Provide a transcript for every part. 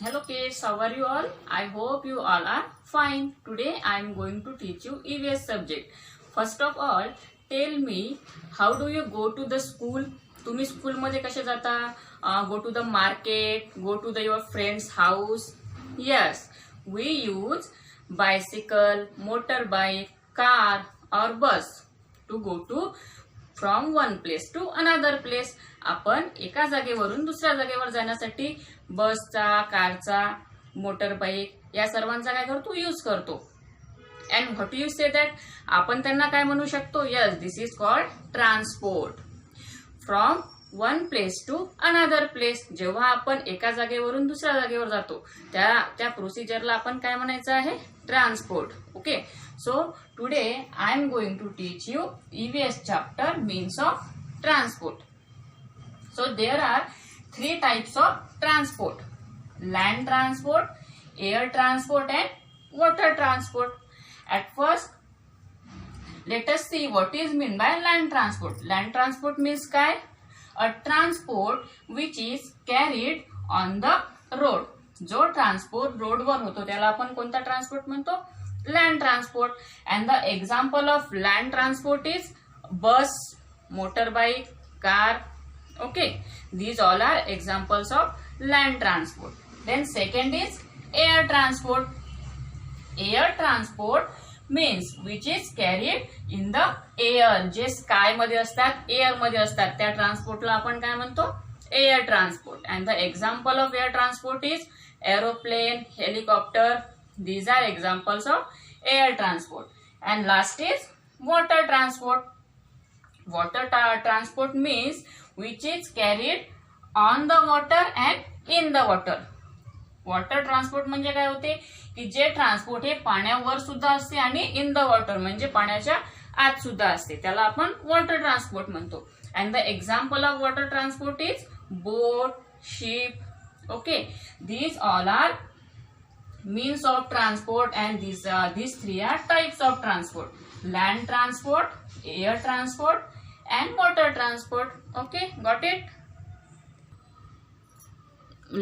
Hello kids, how are you all? I hope you all are fine. Today I am going to teach you EVS subject. First of all, tell me how do you go to the school? तुम्ही school मध्ये कसे जाता? Go to the market, go to your friend's house. Yes, we use bicycle, motorbike, car or bus to go to from one place to another place. आपण एका जागेवरून दुसऱ्या जागेवर जाण्यासाठी बसचा, कारचा, मोटरबाईक या सर्वांचा काय करतो? यूज करतो. And what you say that? आपण त्यांना काय म्हणू शकतो? Yes, this is called transport. From one place to another place. जेव्हा आपण एका जागेवरून दुसऱ्या जागेवर जातो त्या प्रोसिजरला आपण काय म्हणायचं आहे? Transport. Okay, so today I am going to teach you EVS chapter means of transport. So there are three types of transport: land transport, air transport and water transport. At first, let us see what is meant by land transport. Land transport means काय? A transport which is carried on the road. जो transport रोडवर होतो त्याला आपण कोणता transport म्हणतो? Land transport. And the example of land transport is bus, motorbike, car. Okay, these all are examples of land transport. Then second is air transport. Air transport means which is carried in the air. J sky मध्ये असतात, air मध्ये असतात, त्या ट्रान्सपोर्टला आपण काय म्हणतो? Air transport. And the example of air transport is aeroplane, helicopter. These are examples of air transport. And last is water transport. Water transport means which is carried on the water and in the water. Water transport म्हणजे काय होते की जे transport हे पाण्यावर सुद्धा असते आणि in the water म्हणजे पाण्याच्या आत सुद्धा असते, त्याला आपण वॉटर ट्रान्सपोर्ट म्हणतो. And the example of water transport is boat, ship. Okay, these all are means of transport and these three are types of transport: land transport, air transport and water transport. Okay, got it?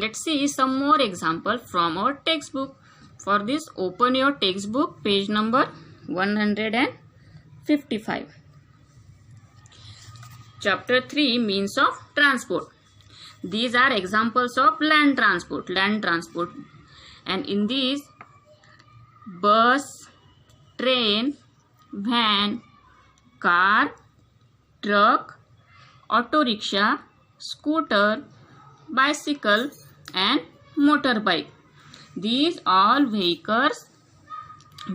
Let's see some more example from our textbook. For this, open your textbook, page number 155. Chapter 3, means of transport. These are examples of land transport. Land transport. And in these, bus, train, van, car, truck, auto rickshaw, scooter, bicycle and motorbike. These all vehicles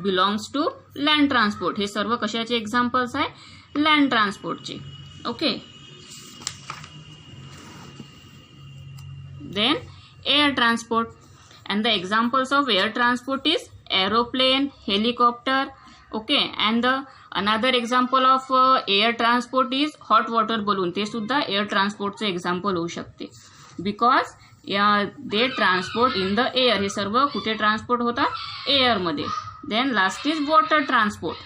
belongs to land transport. हे सर्व कशाचे examples आहे? Land ट्रान्सपोर्टचे. Okay, then air transport. and the examples of air transport is aeroplane, helicopter. Okay, and the another example of air transport is hot water balloon. ते सुद्धा air ट्रान्सपोर्टचे example होऊ शकते, because they transport in the air. हे सर्व कुठे transport होतात? Air मध्ये. Then last is water transport.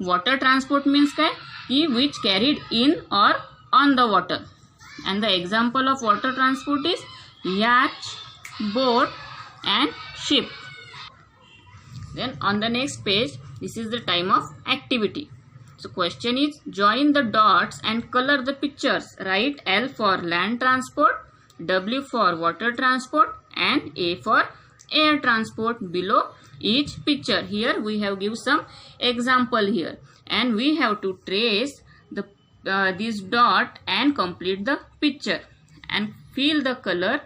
Water transport means काय की which carried in or on the water. And the example of water transport is yacht, boat and ship. Then on the next page, this is the time of activity. So question is, join the dots and color the pictures. Write L for land transport, W for water transport and A for air transport below each picture. Here we have give some example here and we have to trace the this dot and complete the picture and fill the color.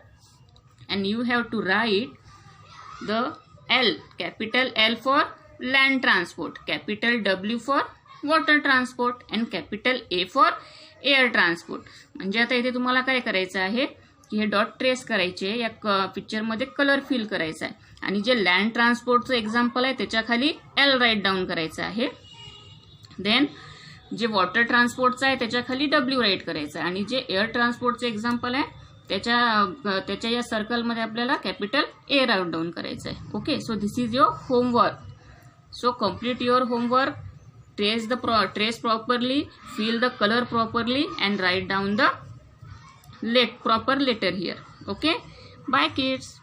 And you have to write the L, capital L for land transport, capital W for water transport and capital A for air transport. म्हणजे आता इथे तुम्हाला काय करायचं आहे की हे dot trace करायचे, या पिक्चरमध्ये कलर फिल करायचा आहे आणि जे लँड ट्रान्सपोर्टचं एक्झाम्पल आहे त्याच्या खाली L राईट डाऊन करायचं आहे. देन जे वॉटर ट्रान्सपोर्टचं आहे त्याच्या खाली W राईट करायचं आहे आणि जे एअर ट्रान्सपोर्टचं एक्झाम्पल आहे त्याच्या या सर्कलमध्ये आपल्याला कॅपिटल ए राईट डाऊन करायचं आहे. Okay, so this is your homework. So complete your homework, trace properly, fill the color properly and write down the proper letter here. Okay, Bye kids.